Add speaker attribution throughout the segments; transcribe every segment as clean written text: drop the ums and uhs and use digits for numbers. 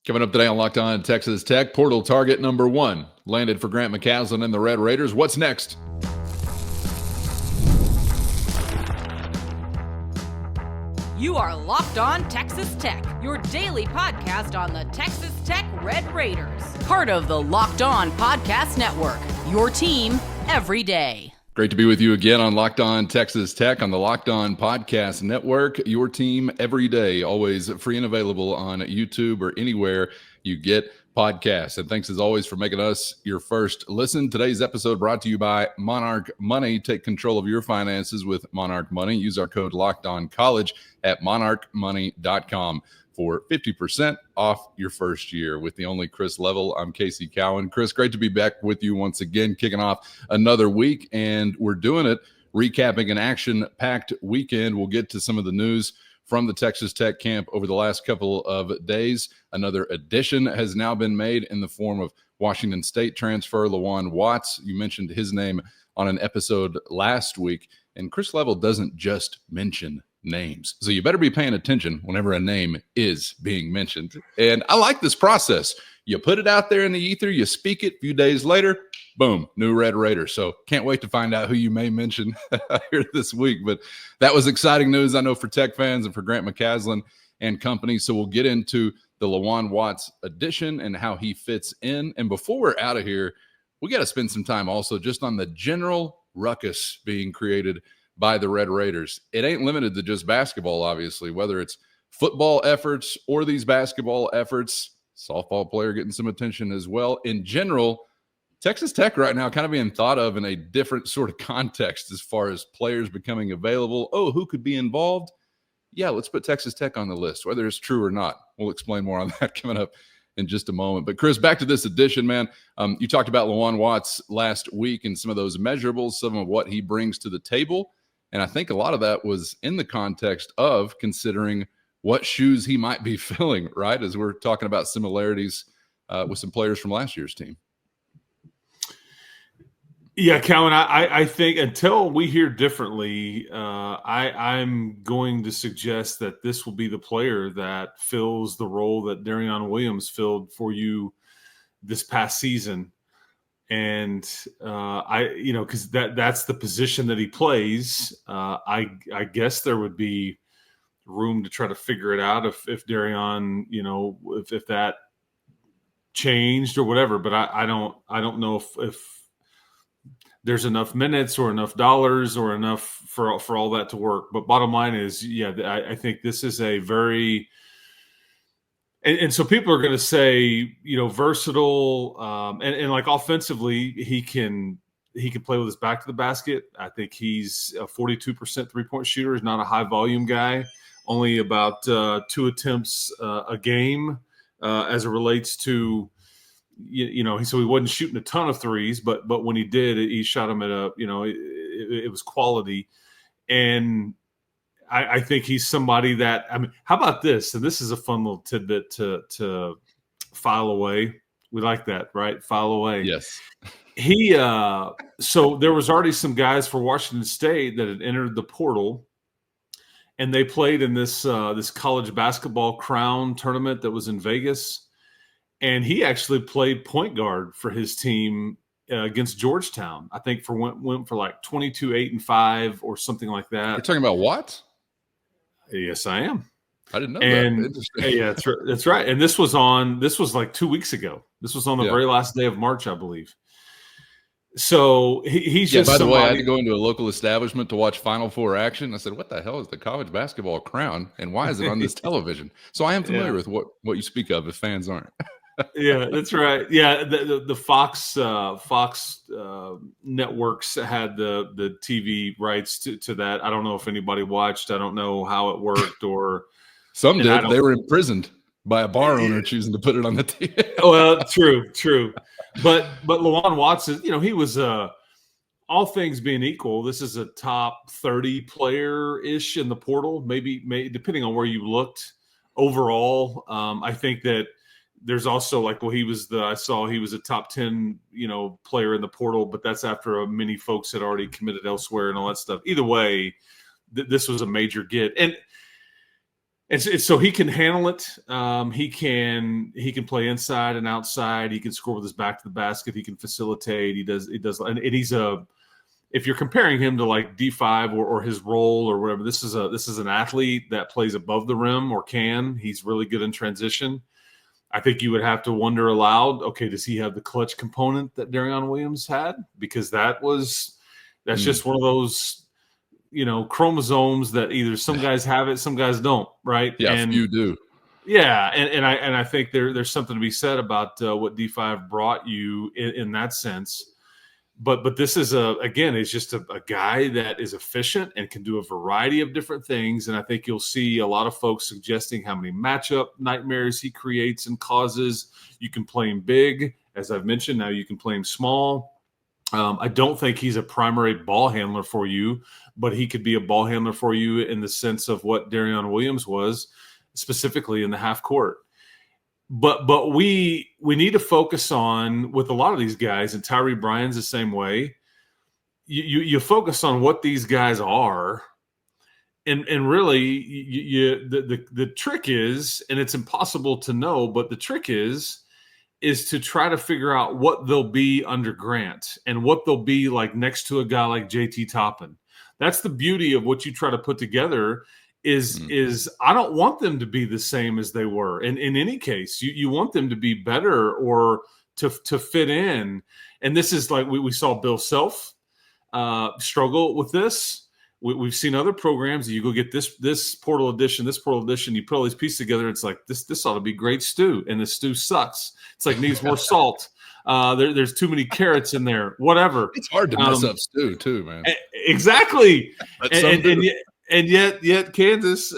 Speaker 1: Coming up today on Locked On Texas Tech, portal target number 1 landed for Grant McCasland and the Red Raiders. What's next?
Speaker 2: You are Locked On Texas Tech, your daily podcast on the Texas Tech Red Raiders. Part of the Locked On Podcast Network, your team every day.
Speaker 1: Great to be with you again on Locked On Texas Tech on the Locked On Podcast Network, your team every day, always free and available on YouTube or anywhere you get podcasts. And thanks as always for making us your first listen. Today's episode brought to you by Monarch Money. Take control of your finances with Monarch Money. Use our code LOCKEDONCollege at monarchmoney.com for 50% off your first year with the only Chris Level. I'm Casey Cowan. Chris, great to be back with you once again, kicking off another week, and we're doing it recapping an action-packed weekend. We'll get to some of the news from the Texas Tech camp over the last couple of days. Another addition has now been made in the form of Washington State transfer LeJuan Watts. You mentioned his name on an episode last week, and Chris Level doesn't just mention names. So you better be paying attention whenever a name is being mentioned. And I like this process. You put it out there in the ether, you speak it, a few days later, boom, new Red Raider. So can't wait to find out who you may mention here this week. But that was exciting news, I know, for Tech fans and for Grant McCasland and company. So we'll get into the LeJuan Watts addition and how he fits in. And before we're out of here, we got to spend some time also just on the general ruckus being created by the Red Raiders. It ain't limited to just basketball, obviously, whether it's football efforts or these basketball efforts, softball player getting some attention as well. In general, Texas Tech right now kind of being thought of in a different sort of context as far as players becoming available. Oh, who could be involved? Yeah, let's put Texas Tech on the list, whether it's true or not. We'll explain more on that coming up in just a moment. But Chris, back to this edition, man. You talked about LeJuan Watts last week and some of those measurables, some of what he brings to the table. And I think a lot of that was in the context of considering what shoes he might be filling, right? As we're talking about similarities with some players from last year's team.
Speaker 3: Yeah, Cowan, I think until we hear differently, I'm going to suggest that this will be the player that fills the role that Darrion Williams filled for you this past season. And because that's the position that he plays. I guess there would be room to try to figure it out if Darrion, if that changed or whatever. But I don't know if there's enough minutes or enough dollars or enough for all that to work. But bottom line is, I think this is a very and so people are going to say, versatile, and like offensively, he can play with his back to the basket. I think he's a 42% 3-point shooter. He's not a high volume guy. Only about 2 attempts a game as it relates to, so he wasn't shooting a ton of threes, but when he did, he shot them at it was quality. And I think he's somebody that, how about this? And this is a fun little tidbit to file away. We like that, right? File away.
Speaker 1: Yes.
Speaker 3: So there was already some guys for Washington State that had entered the portal, and they played in this college basketball crown tournament that was in Vegas. And he actually played point guard for his team against Georgetown. I think went for like 22-8-5 or something like that.
Speaker 1: You're talking about Watts?
Speaker 3: Yes, I am.
Speaker 1: I didn't know that. Interesting.
Speaker 3: Yeah, that's right. And this was like 2 weeks ago. This was on the very last day of March, I believe. So he's just.
Speaker 1: By the way, I had to go into a local establishment to watch Final Four action. I said, "What the hell is the college basketball crown, and why is it on this television?" So I am familiar with what you speak of, if fans aren't.
Speaker 3: Yeah, that's right. Yeah, the Fox networks had the TV rights to that. I don't know if anybody watched. I don't know how it worked, or
Speaker 1: some did. They were imprisoned by a bar owner choosing to put it on the TV.
Speaker 3: Well, true. But LeJuan Watts is, he was all things being equal, this is a top 30 player-ish in the portal, maybe depending on where you looked overall. I think that there's also he was a top 10, player in the portal, but that's after many folks had already committed elsewhere and all that stuff. Either way, this was a major get. And It's so he can handle it. He can play inside and outside. He can score with his back to the basket. He can facilitate. He does, and he's if you're comparing him to like D5 or his role or whatever, this is an athlete that plays above the rim or can. He's really good in transition. I think you would have to wonder aloud, okay, does he have the clutch component that Darrion Williams had? Because that's just one of those, chromosomes that either some guys have it, some guys don't, right?
Speaker 1: Yeah,
Speaker 3: and
Speaker 1: you do.
Speaker 3: Yeah, and I think there's something to be said about what D5 brought you in that sense. But this is it's just a guy that is efficient and can do a variety of different things. And I think you'll see a lot of folks suggesting how many matchup nightmares he creates and causes. You can play him big, as I've mentioned. Now you can play him small. I don't think he's a primary ball handler for you, but he could be a ball handler for you in the sense of what Darrion Williams was, specifically in the half court. But we need to focus on, with a lot of these guys, and Tyeree Bryan's the same way, you focus on what these guys are, and really the trick is, and it's impossible to know, but the trick is to try to figure out what they'll be under Grant and what they'll be like next to a guy like JT Toppin. That's the beauty of what you try to put together is I don't want them to be the same as they were. And in any case, you want them to be better or to fit in. And this is like we saw Bill Self struggle with this. We've seen other programs. You go get this portal edition, you put all these pieces together. It's like, this ought to be great stew. And the stew sucks. It's like needs more salt. There's too many carrots in there, whatever.
Speaker 1: It's hard to mess up stew too, man.
Speaker 3: Exactly. And yet Kansas,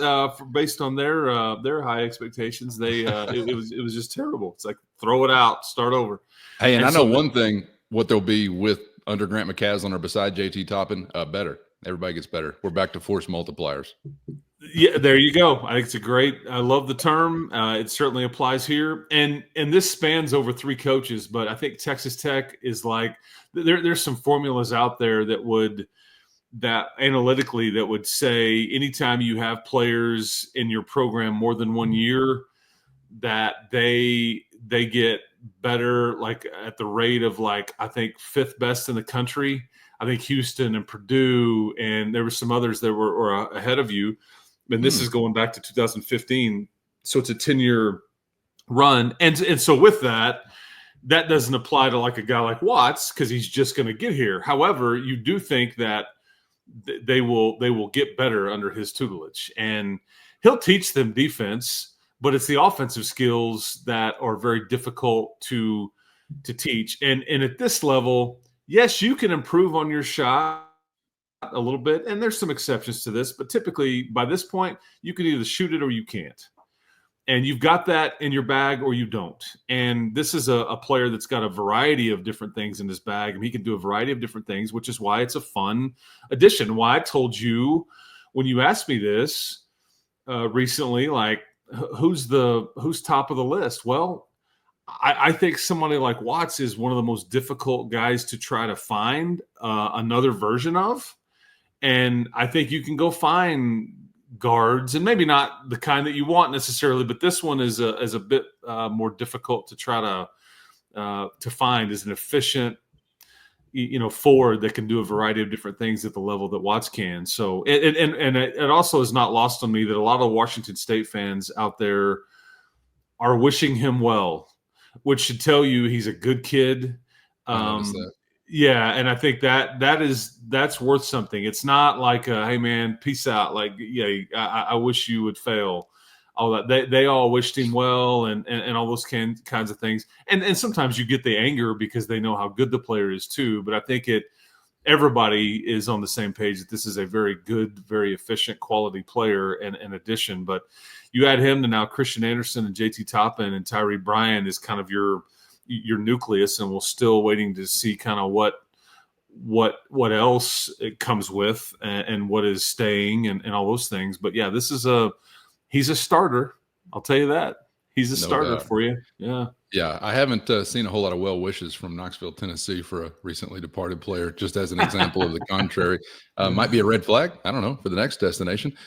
Speaker 3: based on their high expectations, it was just terrible. It's like, throw it out, start over.
Speaker 1: Hey, and I know one thing, what they'll be with under Grant McCasland or beside JT Toppin, better. Everybody gets better. We're back to force multipliers.
Speaker 3: Yeah, there you go. I think I love the term. It certainly applies here. And this spans over 3 coaches, but I think Texas Tech is like, there's some formulas out there that analytically that would say anytime you have players in your program more than 1 year, that they get better, like at the rate of like, I think 5th best in the country. I think Houston and Purdue, and there were some others that were ahead of you. And this is going back to 2015. So it's a 10-year run. And so with that doesn't apply to like a guy like Watts because he's just going to get here. However, you do think that they will get better under his tutelage. And he'll teach them defense, but it's the offensive skills that are very difficult to teach. And at this level, yes, you can improve on your shot a little bit, and there's some exceptions to this, but typically by this point, you can either shoot it or you can't. And you've got that in your bag or you don't. And this is a player that's got a variety of different things in his bag, and he can do a variety of different things, which is why it's a fun addition. Why I told you when you asked me this recently, like who's top of the list? Well, I think somebody like Watts is one of the most difficult guys to try to find another version of. And I think you can go find guards, and maybe not the kind that you want necessarily, but this one is a bit more difficult to try to find as an efficient, forward that can do a variety of different things at the level that Watts can. So, and it also is not lost on me that a lot of Washington State fans out there are wishing him well, which should tell you he's a good kid. Yeah, and I think that's worth something. It's not like, hey man, peace out. Like, yeah, I wish you would fail. All that they all wished him well, and all those kinds of things. And sometimes you get the anger because they know how good the player is too. But I think everybody is on the same page that this is a very good, very efficient, quality player and addition. But you add him to now Christian Anderson and JT Toppin and Tyeree Bryan is kind of your nucleus, and we're still waiting to see kind of what else it comes with and what is staying and all those things. But yeah, he's a starter. I'll tell you that. He's a starter for you. Yeah.
Speaker 1: Yeah. I haven't seen a whole lot of well wishes from Knoxville, Tennessee for a recently departed player, just as an example of the contrary. Might be a red flag. I don't know, for the next destination.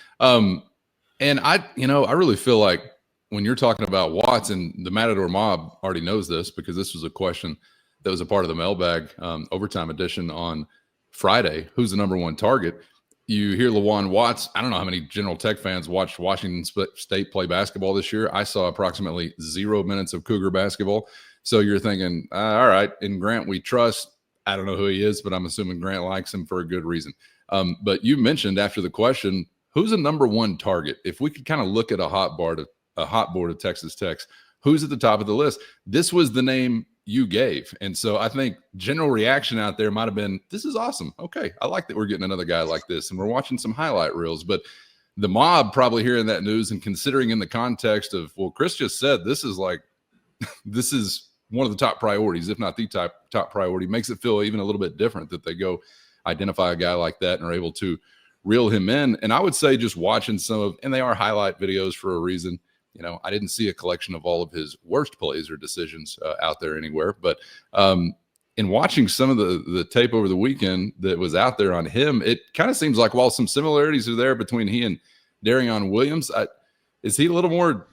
Speaker 1: And I really feel like when you're talking about Watts, and the Matador Mob already knows this because this was a question that was a part of the mailbag overtime edition on Friday. Who's the number one target? You hear LeJuan Watts. I don't know how many General Tech fans watched Washington State play basketball this year. I saw approximately 0 minutes of Cougar basketball. So you're thinking, all right, in Grant we trust. I don't know who he is, but I'm assuming Grant likes him for a good reason. But you mentioned after the question, who's a number one target? If we could kind of look at a hot board of Texas Tech's, who's at the top of the list? This was the name you gave. And so I think general reaction out there might have been, this is awesome. Okay, I like that we're getting another guy like this. And we're watching some highlight reels. But the mob probably hearing that news and considering in the context of, well, Chris just said this is one of the top priorities, if not the top priority, makes it feel even a little bit different that they go identify a guy like that and are able to reel him in. And I would say just watching and they are highlight videos for a reason. I didn't see a collection of all of his worst plays or decisions out there anywhere. But in watching some of the tape over the weekend that was out there on him, it kind of seems like while some similarities are there between he and Darrion Williams, is he a little more...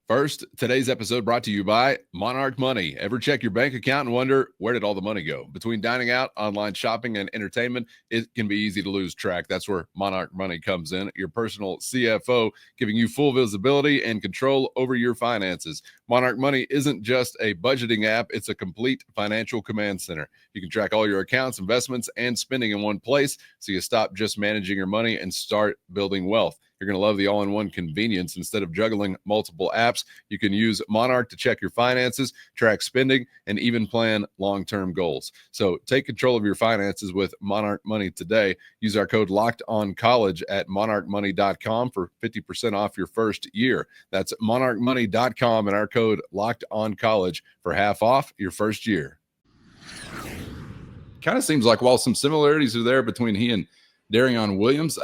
Speaker 1: First, today's episode brought to you by Monarch Money. Ever check your bank account and wonder, where did all the money go? Between dining out, online shopping, and entertainment, it can be easy to lose track. That's where Monarch Money comes in, your personal CFO, giving you full visibility and control over your finances. Monarch Money isn't just a budgeting app, it's a complete financial command center. You can track all your accounts, investments, and spending in one place, so you stop just managing your money and start building wealth. You're going to love the all-in-one convenience. Instead of juggling multiple apps, you can use Monarch to check your finances, track spending, and even plan long-term goals. So take control of your finances with Monarch Money today. Use our code LOCKEDONCOLLEGE at monarchmoney.com for 50% off your first year. That's monarchmoney.com and our code LOCKEDONCOLLEGE for half off your first year. Kind of seems like while some similarities are there between he and Darrion Williams,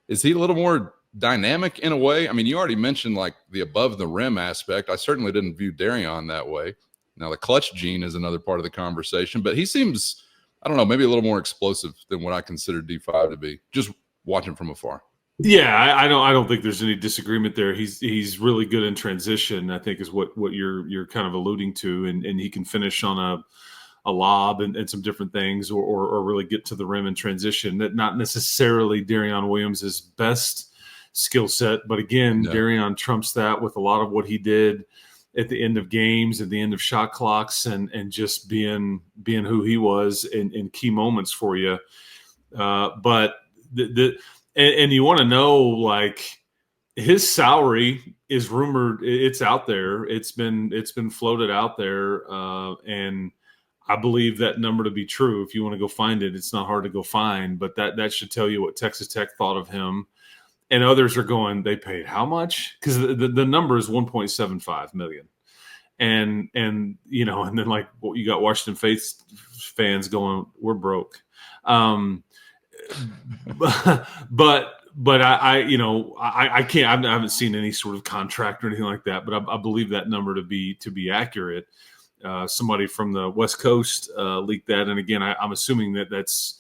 Speaker 1: is he a little more dynamic in a way? I mean, you already mentioned like the above the rim aspect. I certainly didn't view Darrion that way. Now the clutch gene is another part of the conversation, but he seems, I don't know, maybe a little more explosive than what I consider D5 to be, just watching from afar.
Speaker 3: Yeah, I don't think there's any disagreement there. He's really good in transition, I think is what you're kind of alluding to, and he can finish on a lob and some different things, or really get to the rim in transition. That not necessarily Darrion Williams' best skill set, but again, no. Darrion trumps that with a lot of what he did at the end of games, at the end of shot clocks, and just being who he was in key moments for you. But and you want to know, like, his salary is rumored. It's out there. It's been floated out there, and I believe that number to be true. If you want to go find it, it's not hard to go find, but that should tell you what Texas Tech thought of him. And others are going, they paid how much? Because the number is $1.75 million. And and then like you got Washington fans going, we're broke. But I can't. I haven't seen any sort of contract or anything like that. But I believe that number to be accurate. Somebody from the West Coast leaked that, and again, I'm assuming that's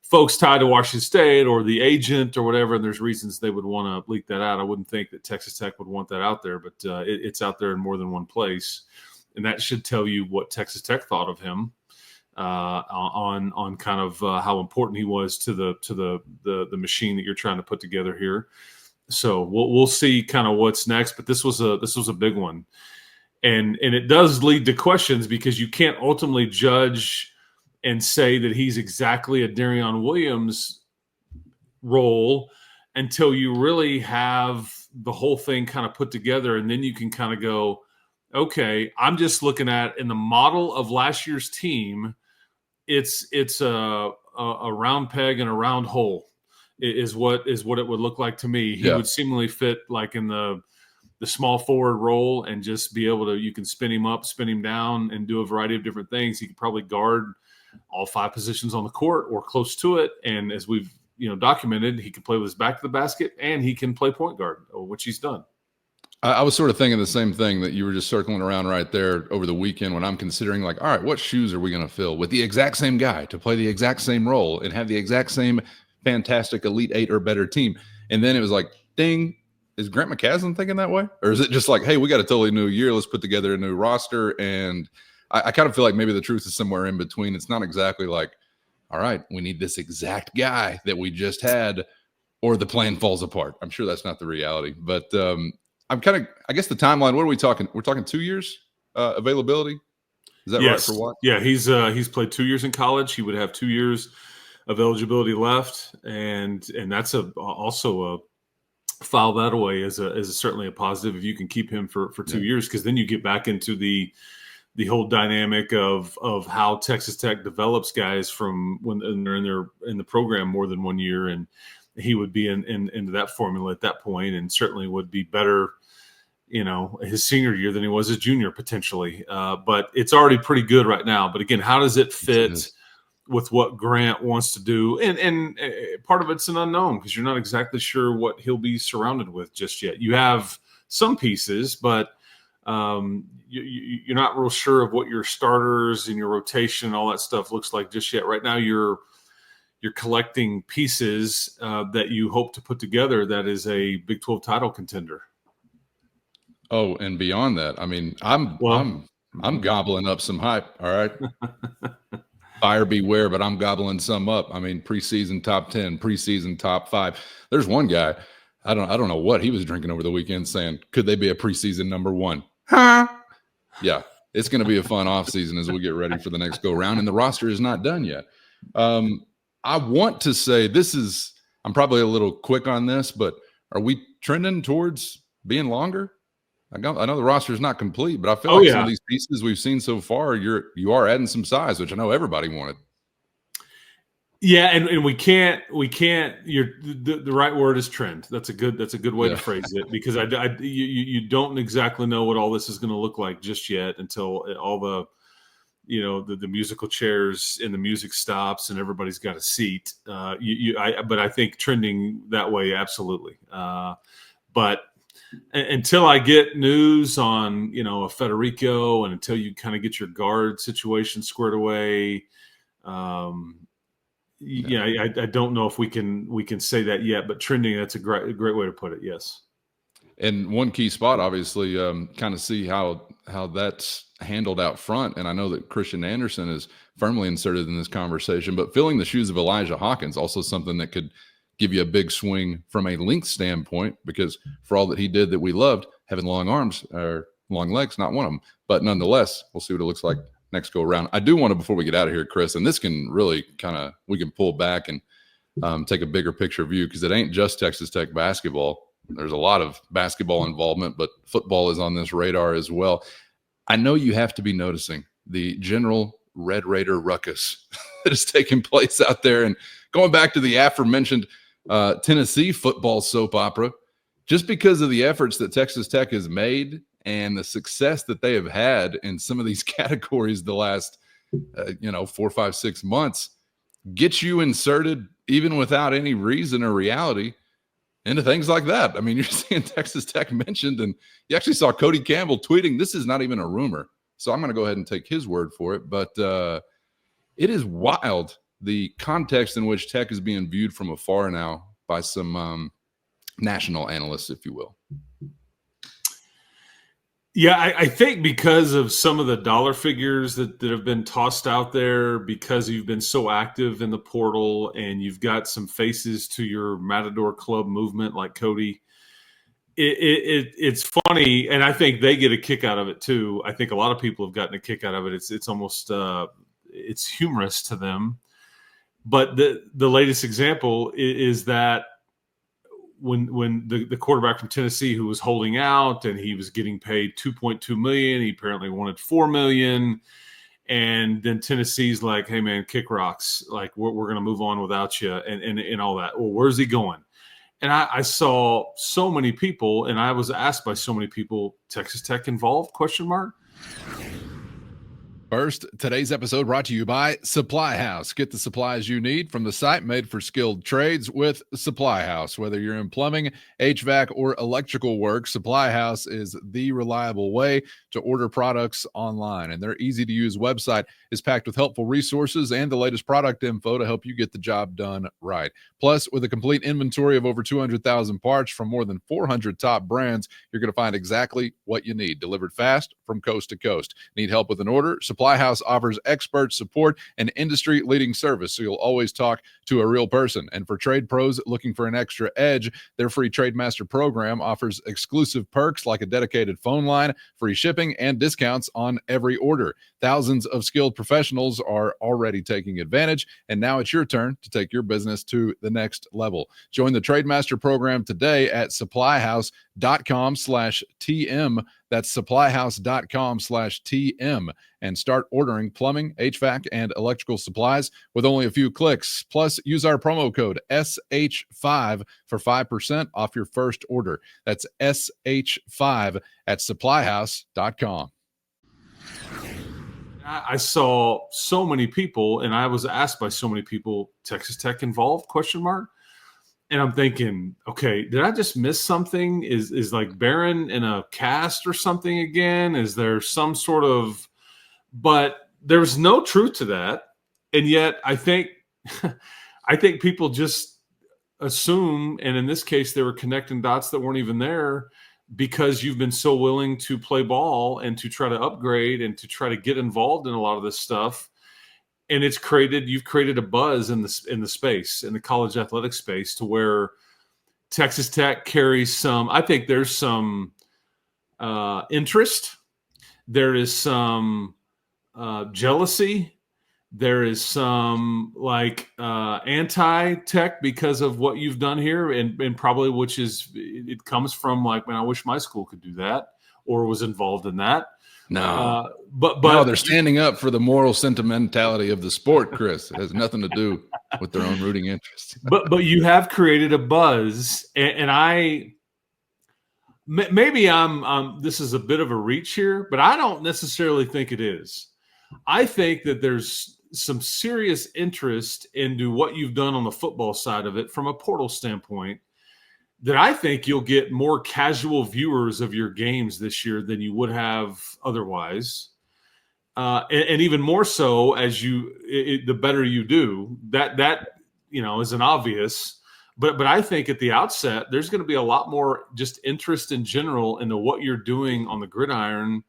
Speaker 3: folks tied to Washington State or the agent or whatever, and there's reasons they would want to leak that out. I wouldn't think that Texas Tech would want that out there, but it's out there in more than one place, and that should tell you what Texas Tech thought of him on kind of how important he was to the machine that you're trying to put together here. So we'll see kind of what's next, but this was a big one, and it does lead to questions because you can't ultimately judge and say that he's exactly a Darrion Williams role until you really have the whole thing kind of put together. And then you can kind of go, okay, I'm just looking at in the model of last year's team, it's a round peg and a round hole is what it would look like to me. He would seemingly fit like in the small forward role and just be able to, you can spin him up, spin him down, and do a variety of different things. He could probably guard all 5 positions on the court or close to it. And as we've documented, he can play with his back to the basket and he can play point guard, which he's done.
Speaker 1: I was sort of thinking the same thing that you were just circling around right there over the weekend when I'm considering, like, all right, what shoes are we going to fill with the exact same guy to play the exact same role and have the exact same fantastic Elite 8 or better team? And then it was like, ding, is Grant McCasland thinking that way? Or is it just like, hey, we got a totally new year. Let's put together a new roster. And I kind of feel like maybe the truth is somewhere in between. It's not exactly like, all right, we need this exact guy that we just had, or the plan falls apart. I'm sure that's not the reality. But I'm kind of, I guess the timeline, what are we talking? We're talking 2 years availability? Is that right for Watts?
Speaker 3: Yeah, he's played 2 years in college. He would have 2 years of eligibility left, and that's also a file that away as certainly a positive if you can keep him for 2 years, because then you get back into the whole dynamic of how Texas Tech develops guys from when they're in the program more than 1 year, and he would be into that formula at that point, and certainly would be better, his senior year than he was his junior potentially. But it's already pretty good right now. But again, how does it fit with what Grant wants to do? And part of it's an unknown because you're not exactly sure what he'll be surrounded with just yet. You have some pieces, but you're not real sure of what your starters and your rotation and all that stuff looks like just yet. Right now, you're collecting pieces that you hope to put together that is a Big 12 title contender.
Speaker 1: Oh, and beyond that, I mean, I'm gobbling up some hype. All right. Buyer beware, but I'm gobbling some up. I mean, preseason top 10, preseason top 5. There's one guy, I don't know what he was drinking over the weekend saying, could they be a preseason number 1? Huh? Yeah, it's going to be a fun offseason as we get ready for the next go round, and the roster is not done yet. I want to say I'm probably a little quick on this, but are we trending towards being longer? I know the roster is not complete, but I feel like some of these pieces we've seen so far, you are adding some size, which I know everybody wanted.
Speaker 3: Yeah, and we can't. The right word is trend. That's a good way to phrase it, because you don't exactly know what all this is going to look like just yet until all the the musical chairs and the music stops and everybody's got a seat. But I think trending that way, absolutely. But until I get news on, a Federico, and until you kind of get your guard situation squared away, I don't know if we can say that yet. But trending, that's a great way to put it. Yes.
Speaker 1: And one key spot, obviously, kind of see how that's handled out front. And I know that Christian Anderson is firmly inserted in this conversation, but filling the shoes of Elijah Hawkins, also something that could give you a big swing from a length standpoint, because for all that he did that we loved, having long arms or long legs, not one of them. But nonetheless, we'll see what it looks like next go around. I do want to, before we get out of here, Chris, and this can really we can pull back and take a bigger picture view, because it ain't just Texas Tech basketball. There's a lot of basketball involvement, but football is on this radar as well. I know you have to be noticing the general Red Raider ruckus that is taking place out there. And going back to the aforementioned Tennessee football soap opera, just because of the efforts that Texas Tech has made and the success that they have had in some of these categories the last 4, 5, 6 months, gets you inserted even without any reason or reality into things like that. I mean, you're seeing Texas Tech mentioned, and you actually saw Cody Campbell tweeting, this is not even a rumor. So I'm going to go ahead and take his word for it. But it is wild, the context in which Tech is being viewed from afar now by some national analysts, if you will.
Speaker 3: Yeah, I think because of some of the dollar figures that have been tossed out there, because you've been so active in the portal and you've got some faces to your Matador Club movement like Cody, it's funny, and I think they get a kick out of it too. I think a lot of people have gotten a kick out of it. It's almost it's humorous to them. But the latest example is that when the quarterback from Tennessee, who was holding out and he was getting paid $2.2 million, he apparently wanted $4 million, and then Tennessee's like, "Hey man, kick rocks! Like we're going to move on without you," and all that. Well, where's he going? And I saw so many people, and I was asked by so many people, Texas Tech involved? ?
Speaker 1: All First, today's episode brought to you by Supply House. Get the supplies you need from the site made for skilled trades with Supply House. Whether you're in plumbing, HVAC, or electrical work, Supply House is the reliable way to order products online. And their easy-to-use website is packed with helpful resources and the latest product info to help you get the job done right. Plus, with a complete inventory of over 200,000 parts from more than 400 top brands, you're going to find exactly what you need, delivered fast from coast to coast. Need help with an order? Supply House offers expert support and industry-leading service, so you'll always talk to a real person. And for trade pros looking for an extra edge, their free TradeMaster program offers exclusive perks like a dedicated phone line, free shipping, and discounts on every order. Thousands of skilled professionals are already taking advantage, and now it's your turn to take your business to the next level. Join the TradeMaster program today at supplyhouse.com/TM. That's supplyhouse.com/TM, and start ordering plumbing, HVAC, and electrical supplies with only a few clicks. Plus, use our promo code SH5 for 5% off your first order. That's SH5 at supplyhouse.com.
Speaker 3: I saw so many people, and I was asked by so many people, Texas Tech involved, ? And I'm thinking, okay, did I just miss something? Is like Barron in a cast or something again? Is there some sort of, but there's no truth to that. And yet I think people just assume, and in this case, they were connecting dots that weren't even there because you've been so willing to play ball and to try to upgrade and to try to get involved in a lot of this stuff. And you've created a buzz in the space, in the college athletic space, to where Texas Tech carries some. I think there's some interest. There is some jealousy. There is some anti-Tech because of what you've done here, and probably it comes from like, man, I wish my school could do that or was involved in that.
Speaker 1: No,
Speaker 3: but
Speaker 1: they're standing up for the moral sentimentality of the sport, Chris. It has nothing to do with their own rooting interests.
Speaker 3: but you have created a buzz, and maybe I'm this is a bit of a reach here, but I don't necessarily think it is. I think that there's some serious interest into what you've done on the football side of it from a portal standpoint, that I think you'll get more casual viewers of your games this year than you would have otherwise. And even more so as the better you do, that is an obvious, but I think at the outset, there's going to be a lot more just interest in general into what you're doing on the gridiron,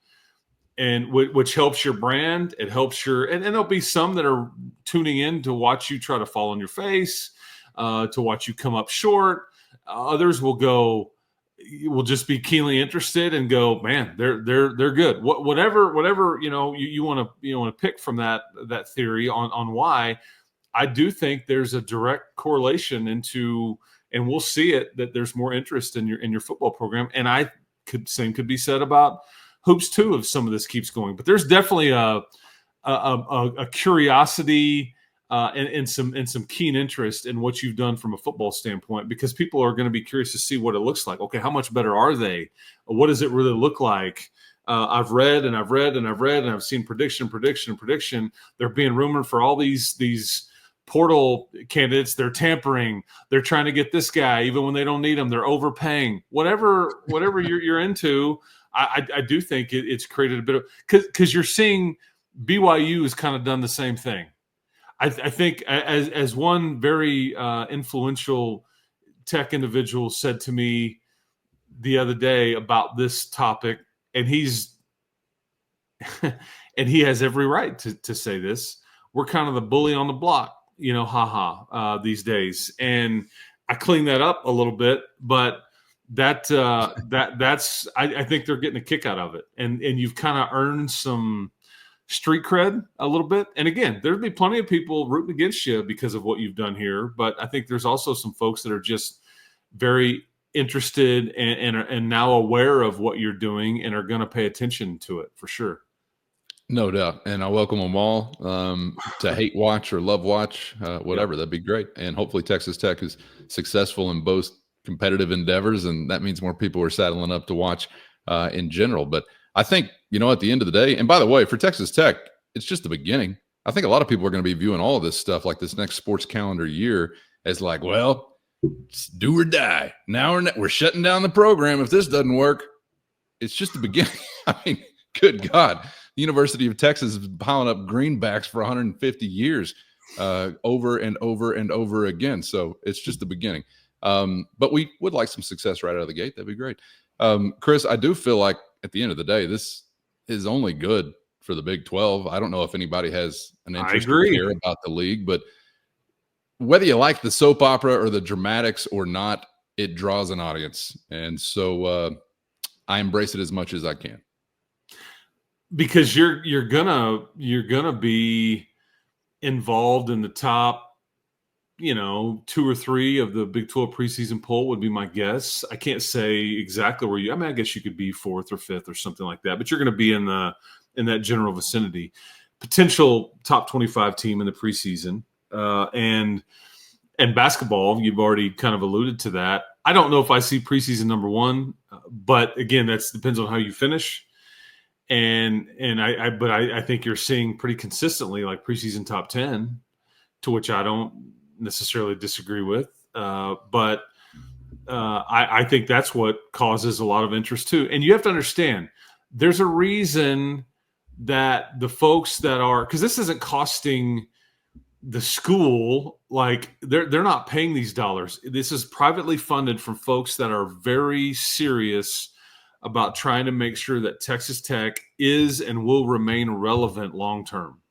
Speaker 3: and which helps your brand. It helps and there'll be some that are tuning in to watch you try to fall on your face, to watch you come up short. Others will just be keenly interested and go, man, they're good. Whatever you want to pick from that theory on why. I do think there's a direct correlation into, and we'll see it, that there's more interest in your football program. And same could be said about hoops too, if some of this keeps going. But there's definitely a curiosity. And some keen interest in what you've done from a football standpoint, because people are going to be curious to see what it looks like. Okay, how much better are they? What does it really look like? I've read and I've seen prediction. They're being rumored for all these portal candidates. They're tampering. They're trying to get this guy even when they don't need him. They're overpaying. Whatever you're into, I do think it's created a bit of, because you're seeing BYU has kind of done the same thing. I think as one very influential Tech individual said to me the other day about this topic, and he has every right to say this, we're kind of the bully on the block, these days. And I cleaned that up a little bit, but that's I think they're getting a kick out of it. And you've kind of earned some street cred a little bit. And again, there'll be plenty of people rooting against you because of what you've done here. But I think there's also some folks that are just very interested and now aware of what you're doing and are going to pay attention to it for sure.
Speaker 1: No doubt. And I welcome them all to hate watch or love watch, whatever. That'd be great. And hopefully Texas Tech is successful in both competitive endeavors. And that means more people are saddling up to watch in general. But I think, at the end of the day, and by the way, for Texas Tech, it's just the beginning. I think a lot of people are going to be viewing all of this stuff like this next sports calendar year as like, well, it's do or die. Now we're shutting down the program if this doesn't work. It's just the beginning. I mean, good God. The University of Texas is piling up greenbacks for 150 years over and over and over again. So it's just the beginning. But we would like some success right out of the gate. That'd be great. Chris, I do feel like at the end of the day, this is only good for the Big 12. I don't know if anybody has an interest or care about the league, but whether you like the soap opera or the dramatics or not, it draws an audience. And so I embrace it as much as I can.
Speaker 3: Because you're gonna be involved in the top, 2 or 3 of the Big 12 preseason poll would be my guess. I can't say exactly where I guess you could be 4th or 5th or something like that, but you're going to be in that general vicinity. Potential top 25 team in the preseason, and basketball. You've already kind of alluded to that. I don't know if I see preseason number 1, but again, that depends on how you finish. And I think you're seeing pretty consistently like preseason top 10, to which I don't necessarily disagree with. But I think that's what causes a lot of interest too. And you have to understand, there's a reason that the folks that are, because this isn't costing the school, like they're not paying these dollars. This is privately funded from folks that are very serious about trying to make sure that Texas Tech is and will remain relevant long term.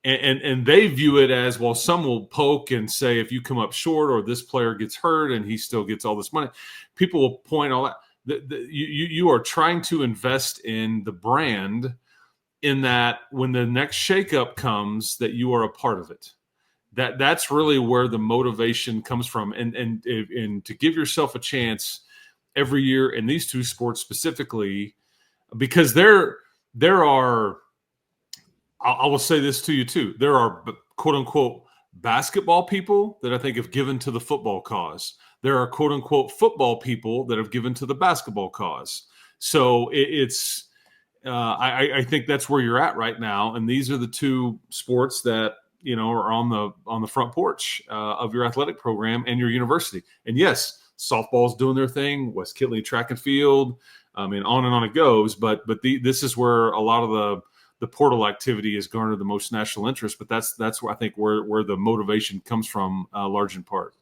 Speaker 3: And they view it as, well, some will poke and say if you come up short or this player gets hurt and he still gets all this money, people will point all that. You are trying to invest in the brand, in that when the next shakeup comes, that you are a part of it. That's really where the motivation comes from, and to give yourself a chance every year in these 2 sports specifically, because there are, I will say this to you too, there are quote unquote basketball people that I think have given to the football cause. There are quote unquote football people that have given to the basketball cause. So I think that's where you're at right now. And these are the 2 sports that, are on the front porch of your athletic program and your university. And yes, softball's doing their thing, West Kitley track and field. I mean, on and on it goes. But this is where a lot of the portal activity has garnered the most national interest. But that's where I think where the motivation comes from, large in part.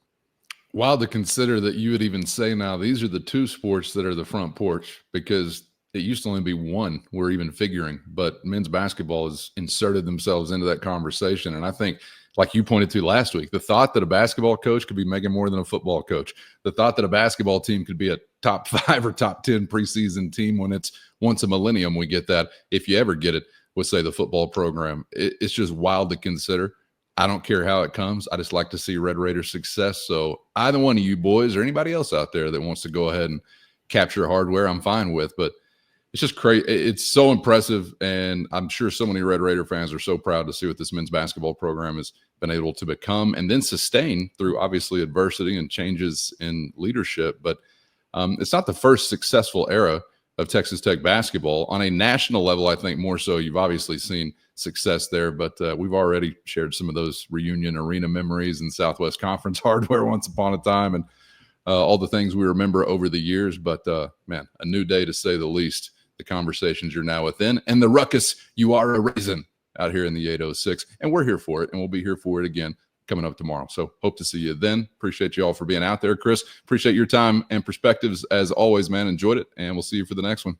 Speaker 1: Wild to consider that you would even say now these are the 2 sports that are the front porch, because it used to only be 1 we're even figuring. But men's basketball has inserted themselves into that conversation. And I think, like you pointed to last week, the thought that a basketball coach could be making more than a football coach, the thought that a basketball team could be a top 5 or top 10 preseason team when it's once a millennium, we get that, if you ever get it, with, say, the football program. It's just wild to consider. I don't care how it comes. I just like to see Red Raiders success. So either one of you boys or anybody else out there that wants to go ahead and capture hardware, I'm fine with. But it's just crazy. It's so impressive. And I'm sure so many Red Raider fans are so proud to see what this men's basketball program has been able to become and then sustain through obviously adversity and changes in leadership. But it's not the first successful era of Texas Tech basketball. On a national level, I think more so, you've obviously seen success there, but we've already shared some of those reunion arena memories and Southwest Conference hardware once upon a time, and all the things we remember over the years. But man, a new day to say the least. The conversations you're now within and the ruckus you are erasing out here in the 806. And we're here for it, and we'll be here for it again coming up tomorrow. So hope to see you then. Appreciate you all for being out there. Chris, appreciate your time and perspectives as always, man. Enjoyed it, and we'll see you for the next one.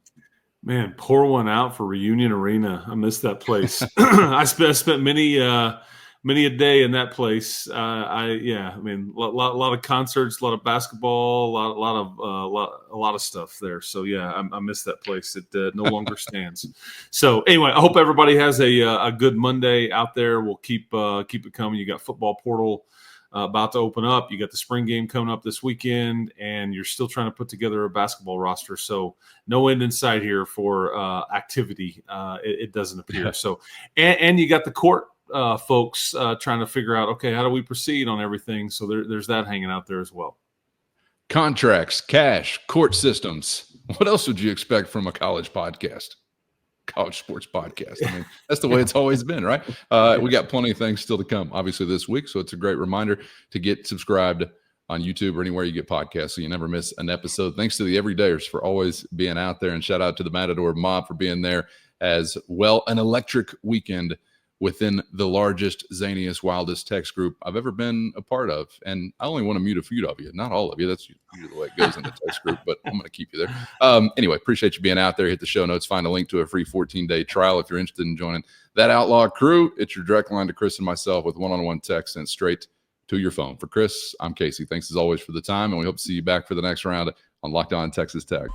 Speaker 3: Man, pour one out for Reunion Arena. I miss that place. I spent many a day in that place. I mean, a lot of concerts, a lot of basketball, a lot of stuff there. So yeah, I miss that place. It no longer stands. So anyway, I hope everybody has a good Monday out there. We'll keep it coming. You got football portal about to open up. You got the spring game coming up this weekend, and you're still trying to put together a basketball roster. So no end in sight here for activity. It doesn't appear. Yeah. So and you got the court folks trying to figure out, okay, how do we proceed on everything? So there's that hanging out there as well.
Speaker 1: Contracts, cash, court systems. What else would you expect from a college podcast? college sports podcast. I mean, that's the way it's always been, right? We got plenty of things still to come, obviously, this week. So it's a great reminder to get subscribed on YouTube or anywhere you get podcasts so you never miss an episode. Thanks to the everydayers for always being out there, and shout out to the Matador mob for being there as well. An electric weekend within the largest, zaniest, wildest text group I've ever been a part of. And I only want to mute a few of you, not all of you. That's usually the way it goes in the text group, but I'm going to keep you there. Anyway, appreciate you being out there. Hit the show notes, find a link to a free 14-day trial if you're interested in joining that outlaw crew. It's your direct line to Chris and myself with one-on-one text sent straight to your phone. For Chris, I'm Casey. Thanks as always for the time, and we hope to see you back for the next round on Locked On Texas Tech.